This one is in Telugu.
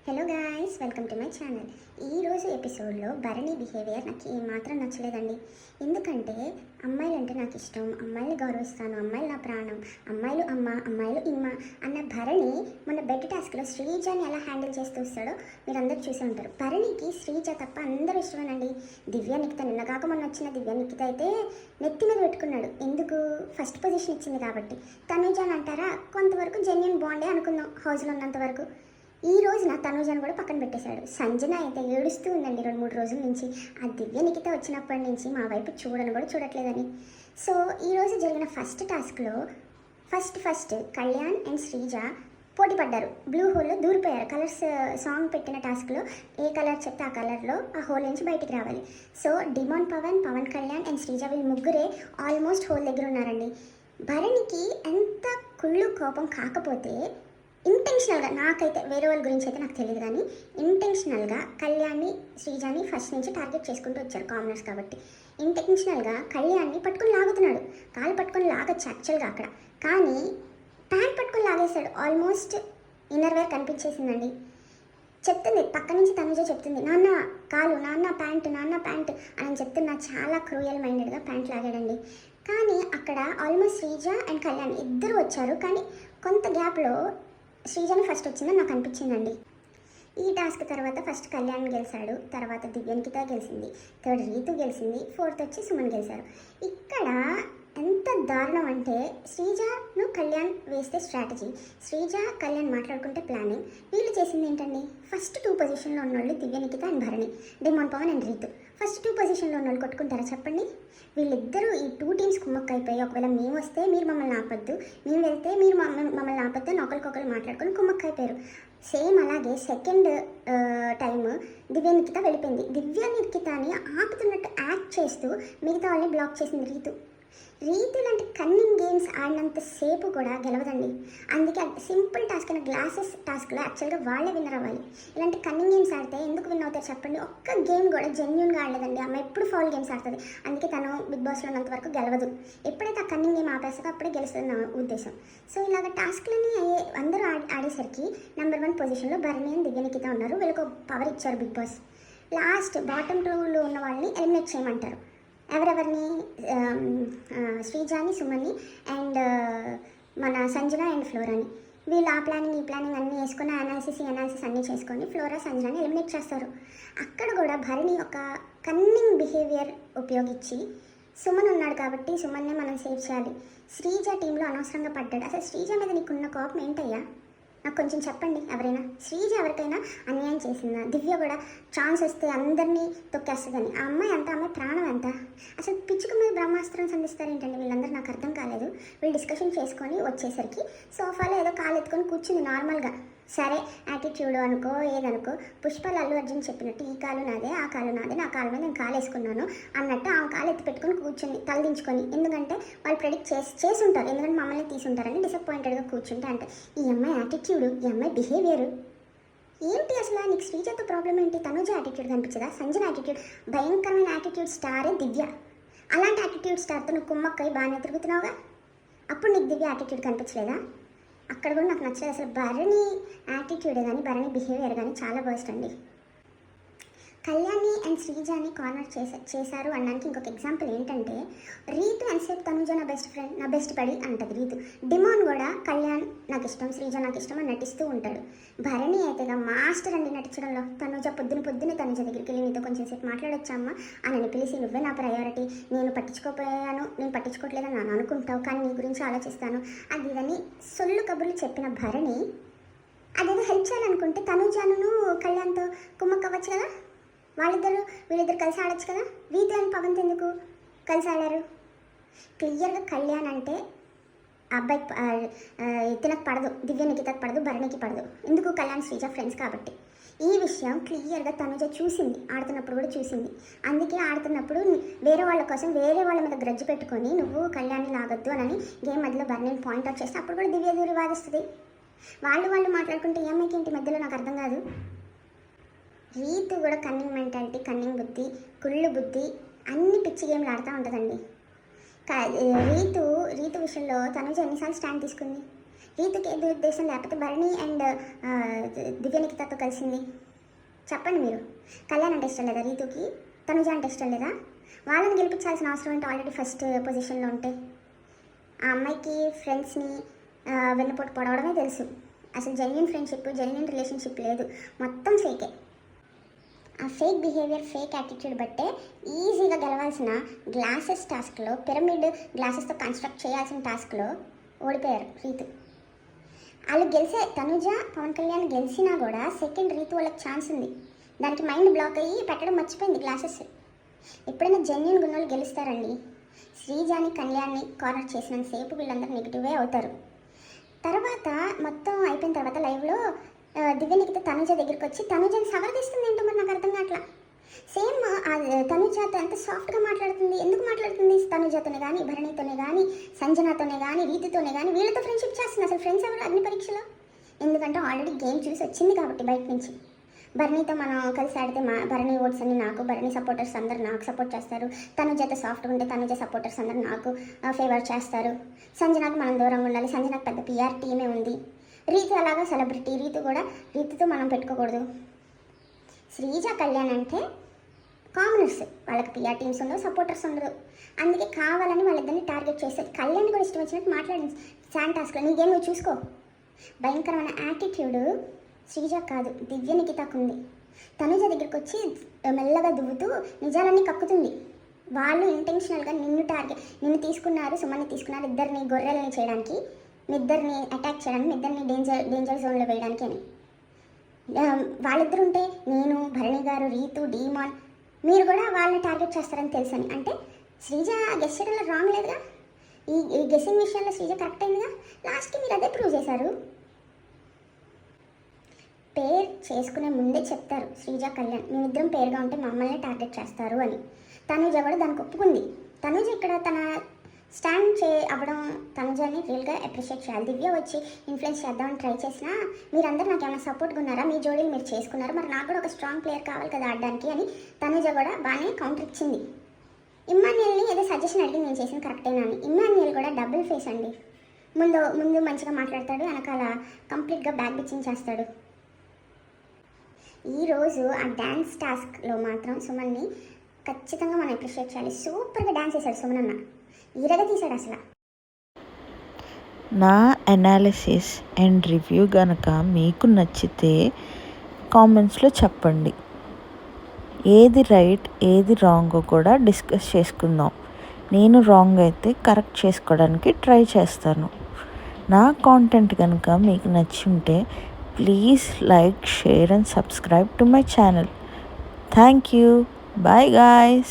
Hello guys, welcome to my channel. ఈరోజు ఎపిసోడ్లో భరణి బిహేవియర్ నాకు ఏమాత్రం నచ్చలేదండి. ఎందుకంటే అమ్మాయిలు అంటే నాకు ఇష్టం, అమ్మాయిలు గౌరవిస్తాను, అమ్మాయిలు నా ప్రాణం, అమ్మాయిలు అమ్మ, అమ్మాయిలు ఇమ్మ అన్న భరణి మన బెడ్ టాస్క్లో శ్రీజని ఎలా హ్యాండిల్ చేస్తూ వస్తాడో మీరు అందరూ చూసే ఉంటారు. భరణికి శ్రీజ తప్ప అందరూ ఇష్టమేనండి. దివ్య నిఖిత నిన్న కాక మొన్న వచ్చిన దివ్య నిఖిత అయితే నెత్తి మీద పెట్టుకున్నాడు. ఎందుకు? ఫస్ట్ పొజిషన్ ఇచ్చింది కాబట్టి. తనుజ అని అంటారా, కొంతవరకు జెన్యున్ బాండే అనుకుందాం హౌస్లో ఉన్నంత వరకు. ఈ రోజున తనుజను కూడా పక్కన పెట్టేశాడు. సంజన అయితే ఏడుస్తూ ఉందండి 2-3 రోజుల నుంచి. ఆ దివ్య నిఖిత వచ్చినప్పటి నుంచి మా వైపు చూడను కూడా చూడట్లేదని. సో ఈరోజు జరిగిన ఫస్ట్ టాస్క్లో ఫస్ట్ కళ్యాణ్ అండ్ శ్రీజ పోటీ పడ్డారు. బ్లూ హోల్లో దూరిపోయారు. కలర్స్ సాంగ్ పెట్టిన టాస్క్లో ఏ కలర్ చెప్తే ఆ కలర్లో ఆ హోల్ నుంచి బయటికి రావాలి. సో డిమాన్ పవన్ కళ్యాణ్ అండ్ శ్రీజ వీళ్ళు ముగ్గురే ఆల్మోస్ట్ హోల్ దగ్గర ఉన్నారండి. భరణికి ఎంత కుళ్ళు కోపం కాకపోతే ఇంటెన్షనల్గా, నాకైతే వేరే వాళ్ళ గురించి అయితే నాకు తెలియదు కానీ ఇంటెన్షనల్గా కళ్యాణ్ని శ్రీజాని ఫస్ట్ నుంచి టార్గెట్ చేసుకుంటూ వచ్చారు కామనర్స్ కాబట్టి. ఇంటెన్షనల్గా కళ్యాణ్ని పట్టుకొని లాగుతున్నాడు. కాలు పట్టుకొని లాగొచ్చు యాక్చువల్గా అక్కడ, కానీ ప్యాంట్ పట్టుకొని లాగేశాడు. ఆల్మోస్ట్ ఇన్నర్ వేర్ కనిపించేసిందండి. చెప్తుంది పక్క నుంచి తనుజ చెప్తుంది, నాన్న కాలు, నాన్న ప్యాంట్ అని చెప్తున్నా. చాలా క్రూయల్ మైండెడ్గా ప్యాంట్ లాగాడండి. కానీ అక్కడ ఆల్మోస్ట్ శ్రీజ అండ్ కళ్యాణ్ ఇద్దరు వచ్చారు, కానీ కొంత గ్యాప్లో శ్రీజని ఫస్ట్ వచ్చిందని నాకు అనిపించిందండి. ఈ టాస్క్ తర్వాత ఫస్ట్ కళ్యాణ్ గెలిచాడు, తర్వాత దివ్య నిఖిత గెలిచింది, థర్డ్ రీతు గెలిచింది, ఫోర్త్ వచ్చి సుమన్ గెలిచారు. ఇక్కడ ఎంత దారుణం అంటే శ్రీజను కళ్యాణ్ వేస్తే స్ట్రాటజీ, శ్రీజ కళ్యాణ్ మాట్లాడుకుంటే ప్లానింగ్. వీళ్ళు చేసింది ఏంటండి? ఫస్ట్ 2 పొజిషన్లో ఉన్నోళ్ళు Divya Nikhita and Bharani, demon Pavan and Ritu. First 2 పొజిషన్లో ఉన్నోళ్ళు కొట్టుకుంటారా చెప్పండి? వీళ్ళిద్దరూ ఈ 2 టీమ్స్ కుమ్మక్క అయిపోయి, ఒకవేళ మేము వస్తే మీరు మమ్మల్ని ఆపొద్దు, మేము వెళ్తే మీరు మమ్మల్ని ఆపొద్దు అని ఒకరికొకరు మాట్లాడుకొని కుమ్మక్క అయిపోయారు. సేమ్ అలాగే సెకండ్ టైం దివ్య నిఖిత వెళ్ళిపోయింది. దివ్య నిఖితని ఆపుతున్నట్టు యాక్ట్ చేస్తూ మిగతా వాళ్ళని బ్లాక్ చేసింది రీతు. రీతు లాంటి కన్నింగ్ గేమ్స్ ఆడినంతసేపు కూడా గెలవదండి. అందుకే సింపుల్ టాస్క్ అయిన గ్లాసెస్ టాస్క్లో యాక్చువల్గా వాళ్ళే విన్నర్ అవ్వాలి. ఇలాంటి కన్నింగ్ గేమ్స్ ఆడితే ఎందుకు విన్ అవుతారు చెప్పండి? ఒక్క గేమ్ కూడా జెన్యున్గా ఆడలేదండి. అమ్మ ఎప్పుడు ఫౌల్ గేమ్స్ ఆడుతుంది. అందుకే తను బిగ్ బాస్లో ఉన్నంత వరకు గెలవదు. ఎప్పుడైతే ఆ కన్నింగ్ గేమ్ ఆపేస్తుందో అప్పుడే గెలుస్తుంది నా ఉద్దేశం. సో ఇలాగ టాస్క్లని అందరూ ఆడేసరికి నెంబర్ 1 పొజిషన్లో భరణి అండ్ దివ్య నిఖిత ఉన్నారు. వీళ్ళకి పవర్ ఇచ్చారు బిగ్ బాస్. లాస్ట్ బాటమ్ 2లో ఉన్న వాళ్ళని ఎలిమినేట్ చేయమంటారు. ఎవరెవరిని? శ్రీజాని, సుమన్ని అండ్ మన సంజన అండ్ ఫ్లోరాని. వీళ్ళు ఆ ప్లానింగ్ ఈ ప్లానింగ్ అన్నీ వేసుకొని అనాలిసిస్ అన్నీ చేసుకొని ఫ్లోరా సంజనాని ఎలిమినేట్ చేస్తారు. అక్కడ కూడా భరణి ఒక కన్నింగ్ బిహేవియర్ ఉపయోగించి సుమన్ ఉన్నాడు కాబట్టి సుమన్నే మనం సేవ్ చేయాలి. శ్రీజ టీంలో అనవసరంగా పడ్డాడు. అసలు శ్రీజ మీద నీకున్న కోపం ఏంటయ్యా? నాకు కొంచెం చెప్పండి. ఎవరైనా శ్రీజ ఎవరికైనా అన్యాయం చేసిందా? దివ్య కూడా ఛాన్స్ వస్తే అందరినీ తొక్కేస్తుందని. ఆ అమ్మాయి అంత, అమ్మాయి ప్రాణం ఎంత? అసలు పిచ్చుకు మీద బ్రహ్మాస్త్రం సంధిస్తారేంటండి వీళ్ళందరూ? నాకు అర్థం కాలేదు. వీళ్ళు డిస్కషన్ చేసుకొని వచ్చేసరికి సోఫాలో ఏదో కాలు ఎత్తుకొని కూర్చుంది నార్మల్గా. సరే యాటిట్యూడ్ అనుకో ఏదనుకో, పుష్పలు అల్లు అర్జున్ చెప్పినట్టు ఈ కాలు నాదే ఆ కాలు నాదే, నా కాలు మీద నేను కాలు వేసుకున్నాను అన్నట్టు ఆమె కాలు ఎత్తి పెట్టుకొని కూర్చుంది తలదించుకొని. ఎందుకంటే వాళ్ళు ప్రెడిక్ట్ చేసి ఉంటారు, ఎందుకంటే మమ్మల్ని తీసుంటారని డిసప్పాయింటెడ్గా కూర్చుంటే. అంటే ఈ అమ్మాయి యాటిట్యూడ్, ఈ అమ్మాయి బిహేవియర్ ఏంటి అసలు? నీకు శ్రీజతో ప్రాబ్లం ఏంటి? తనుజ యాటిట్యూడ్ కనిపించదా? సంజన యాటిట్యూడ్, భయంకరమైన యాటిట్యూడ్ స్టారే దివ్య. అలాంటి యాటిట్యూడ్ స్టార్తో నువ్వు కుమ్మక్కై బాగానే తిరుగుతున్నావుగా, అప్పుడు నీకు దివ్య యాటిట్యూడ్ కనిపించలేదా? అక్కడ కూడా నాకు నచ్చలేదు. అసలు భరణి యాటిట్యూడే కానీ భరణి బిహేవియర్ కానీ చాలా వర్స్ట్ అండి. కళ్యాణి అండ్ శ్రీజాని కార్నర్ చేశారు అనడానికి ఇంకొక ఎగ్జాంపుల్ ఏంటంటే, రీతు ఎంతసేపు తనుజ నా బెస్ట్ ఫ్రెండ్, నా బెస్ట్ బడి అంటది రీతు. డిమాన్ కూడా కళ్యాణ్ నాకు ఇష్టం, శ్రీజ నాకు ఇష్టం అని నటిస్తూ ఉంటాడు. భరణి అయితేగా మాస్టర్ అండి నటించడంలో. తనుజ పొద్దున్నే తనుజ దగ్గరికి వెళ్ళి నీతో కొంచెం సేపు మాట్లాడొచ్చామ్మా అని పిలిచి, నువ్వే నా ప్రయారిటీ, నేను పట్టించుకోవట్లేదని నేను అనుకుంటావు, కానీ నీ గురించి ఆలోచిస్తాను అది ఇదని సొల్లు కబుర్లు చెప్పిన భరణి అదేదో హెల్ప్ చేయాలనుకుంటే తనుజను కళ్యాణ్తో కుమ్మక్కవచ్చు కదా. వీళ్ళిద్దరు కలిసి ఆడచ్చు కదా. రీతు అండ్ పవన్ ఎందుకు కలిసి ఆడారు? క్లియర్గా కళ్యాణ్ అంటే అబ్బాయి తినకు పడదు, దివ్య నిఖితకు పడదు, భరణికి పడదు. ఎందుకు? కళ్యాణ్ శ్రీజ ఫ్రెండ్స్ కాబట్టి. ఈ విషయం క్లియర్గా తనుజ చూసింది, ఆడుతున్నప్పుడు కూడా చూసింది. అందుకే ఆడుతున్నప్పుడు వేరే వాళ్ళ కోసం వేరే వాళ్ళ మీద గ్రజ్జు పెట్టుకొని నువ్వు కళ్యాణ్ని లాగొద్దు అని గేమ్ మధ్యలో భరణిని పాయింట్ అవుట్ చేస్తే అప్పుడు కూడా దివ్య దూరి వాదిస్తుంది. వాళ్ళు మాట్లాడుకుంటే ఏమైకి ఇంటి మధ్యలో నాకు అర్థం కాదు. రీతు కూడా కన్నింగ్ మెంటాలిటీ, కన్నింగ్ బుద్ధి, కుళ్ళు బుద్ధి అన్ని పిచ్చి గేమ్లు ఆడుతూ ఉంటుందండి. రీతు విషయంలో తనుజ ఎన్నిసార్లు స్టాండ్ తీసుకుంది? రీతుకి ఏదో ఉద్దేశం లేకపోతే భరణి అండ్ దివ్యనికితతో కలిసింది? చెప్పండి మీరు. కళ్యాణ్ అంటే ఇష్టం లేదా రీతుకి? తనుజ అంటే ఇష్టం లేదా? వాళ్ళని గెలిపించాల్సిన అవసరం ఏంటో ఆల్రెడీ ఫస్ట్ పొజిషన్లో ఉంటే. ఆ అమ్మాయికి ఫ్రెండ్స్ని వెన్నుపోటు పొడవడమే తెలుసు. అసలు జెన్యున్ ఫ్రెండ్షిప్, జెన్యున్ రిలేషన్షిప్ లేదు, మొత్తం ఫేకే. ఆ ఫేక్ బిహేవియర్, ఫేక్ యాటిట్యూడ్ బట్టే ఈజీగా గెలవాల్సిన గ్లాసెస్ టాస్క్లో, పిరమిడ్ గ్లాసెస్తో కన్స్ట్రక్ట్ చేయాల్సిన టాస్క్లో ఓడిపోయారు రీతు. వాళ్ళు గెలిచే తనుజ, పవన్ కళ్యాణ్ గెలిచినా కూడా సెకండ్ రీతు వాళ్ళకి ఛాన్స్ ఉంది. దానికి మైండ్ బ్లాక్ అయ్యి పెట్టడం మర్చిపోయింది గ్లాసెస్. ఎప్పుడైనా జెన్యున్ గుణాలు గెలుస్తారండి. శ్రీజాని, కళ్యాణ్ని కార్నర్ చేసినంతసేపు వీళ్ళందరూ నెగిటివే అవుతారు. తర్వాత మొత్తం అయిపోయిన తర్వాత లైవ్లో దివ్యనికిత తనుజ దగ్గరికి వచ్చి తనుజని సవరదీస్తుంది ఏంటో మరి నాకు అర్థం కావట్లా. సేమ్ తనుజతో ఎంత సాఫ్ట్గా మాట్లాడుతుంది. ఎందుకు మాట్లాడుతుంది? తనుజతోనే కానీ, భరణితోనే కానీ, సంజనాతోనే కానీ, రీతితోనే కానీ వీళ్ళతో ఫ్రెండ్షిప్ చేస్తుంది. అసలు ఫ్రెండ్స్ ఎవరు అగ్ని పరీక్షలో? ఎందుకంటే ఆల్రెడీ గేమ్ చూసి వచ్చింది కాబట్టి బయట నుంచి. భరణితో మనం కలిసి ఆడితే భరణి ఓట్స్ అన్ని నాకు, భరణి సపోర్టర్స్ అందరూ నాకు సపోర్ట్ చేస్తారు. తనుజతో సాఫ్ట్గా ఉంటే తనుజ సపోర్టర్స్ అందరూ నాకు ఫేవర్ చేస్తారు. సంజనాకు మనం దూరంగా ఉండాలి. సంజనాకు పెద్ద పిఆర్ టీమే ఉంది. రీతు అలాగా సెలబ్రిటీ. రీతుతో మనం పెట్టుకోకూడదు. శ్రీజ, కళ్యాణ్ అంటే కామనర్స్. వాళ్ళకి పిఆర్ టీమ్స్ ఉండవు, సపోర్టర్స్ ఉండరు. అందుకే కావాలని వాళ్ళిద్దరిని టార్గెట్ చేసేది. కళ్యాణ్ కూడా ఇష్టం వచ్చినట్టు మాట్లాడింది శాన్ టాస్క్లో. నీకేం నువ్వు చూసుకో. భయంకరమైన యాటిట్యూడ్ శ్రీజ కాదు, దివ్యనికితకు ఉంది. తనుజ దగ్గరికి వచ్చి మెల్లగా దువ్వుతూ నిజాలన్నీ కక్కుతుంది. వాళ్ళు ఇంటెన్షనల్గా నిన్ను తీసుకున్నారు, సుమన్ని తీసుకున్నారు, ఇద్దరిని గొర్రెలని చేయడానికి, మీ ఇద్దరిని అటాక్ చేయడానికి, మీ ఇద్దరిని డేంజర్ జోన్లో వేయడానికి అని. వాళ్ళిద్దరు ఉంటే నేను, భరణి గారు, రీతు, డీమాన్ మీరు కూడా వాళ్ళని టార్గెట్ చేస్తారని తెలుసని. అంటే శ్రీజ గెస్ చేయడంలో రాంగ్ లేదుగా. ఈ గెస్సింగ్ విషయంలో శ్రీజ కరెక్ట్ అయిందిగా. లాస్ట్కి మీరు అదే ప్రూవ్ చేశారు. పేర్ చేసుకునే ముందే చెప్తారు శ్రీజ, కళ్యాణ్ మేమిద్దరం పేరుగా ఉంటే మమ్మల్ని టార్గెట్ చేస్తారు అని. తనుజ కూడా దానికి ఒప్పుకుంది. తనుజ ఇక్కడ తన స్టాండ్ అవ్వడం, తనుజని రియల్గా అప్రిషియేట్ చేయాలి. దివ్య వచ్చి ఇన్ఫ్లుయెన్స్ చేద్దామని ట్రై చేసినా మీరందరూ నాకు ఏమైనా సపోర్ట్గా ఉన్నారా? మీ జోడీలు మీరు చేసుకున్నారు, మరి నాకు కూడా ఒక స్ట్రాంగ్ ప్లేయర్ కావాలి కదా ఆడడానికి అని తనుజ కూడా బాగానే కౌంటర్ ఇచ్చింది. ఇమ్మాన్యుయల్ని ఏదో సజెషన్ అడిగి నేను చేసిన కరెక్టేనా అని. ఇమ్మాన్యుయల్ కూడా డబుల్ ఫేస్ అండి. ముందు మంచిగా మాట్లాడతాడు, వెనకాల కంప్లీట్గా బ్యాక్ బిచ్చింగ్ చేస్తాడు. ఈరోజు ఆ డ్యాన్స్ టాస్క్లో మాత్రం సుమన్ని ఖచ్చితంగా మనం అప్రిషియేట్ చేయాలి. సూపర్గా డ్యాన్స్ చేశాడు సుమన్ అన్న, ఈరగా తీశాడు అసలు. నా అనాలిసిస్ అండ్ రివ్యూ కనుక మీకు నచ్చితే కామెంట్స్లో చెప్పండి. ఏది రైట్ ఏది రాంగో కూడా డిస్కస్ చేసుకుందాం. నేను రాంగ్ అయితే కరెక్ట్ చేసుకోవడానికి ట్రై చేస్తాను. నా కాంటెంట్ కనుక మీకు నచ్చుంటే please like, share and subscribe to my channel. Thank you. Bye guys.